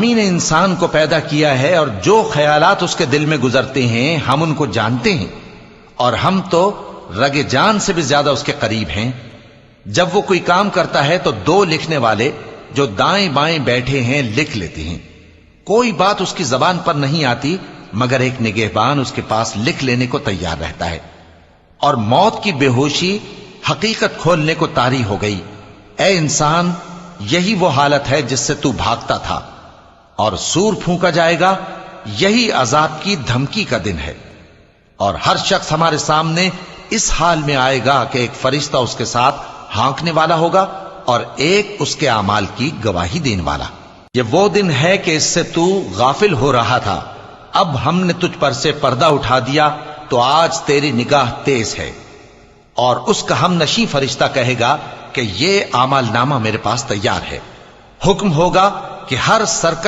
ہم نے انسان کو پیدا کیا ہے اور جو خیالات اس کے دل میں گزرتے ہیں ہم ان کو جانتے ہیں، اور ہم تو رگ جان سے بھی زیادہ اس کے قریب ہیں۔ جب وہ کوئی کام کرتا ہے تو دو لکھنے والے جو دائیں بائیں بیٹھے ہیں لکھ لیتے ہیں۔ کوئی بات اس کی زبان پر نہیں آتی مگر ایک نگہبان اس کے پاس لکھ لینے کو تیار رہتا ہے۔ اور موت کی بے ہوشی حقیقت کھولنے کو طاری ہو گئی۔ اے انسان، یہی وہ حالت ہے جس سے تو بھاگتا تھا، اور سور پھونکا جائے گا، یہی عذاب کی دھمکی کا دن ہے۔ اور ہر شخص ہمارے سامنے اس حال میں آئے گا کہ ایک فرشتہ اس کے ساتھ ہانکنے والا ہوگا اور ایک اس کے اعمال کی گواہی دینے والا۔ یہ وہ دن ہے کہ اس سے تو غافل ہو رہا تھا، اب ہم نے تجھ پر سے پردہ اٹھا دیا تو آج تیری نگاہ تیز ہے۔ اور اس کا ہم نشیں فرشتہ کہے گا کہ یہ اعمال نامہ میرے پاس تیار ہے۔ حکم ہوگا کہ ہر سرکش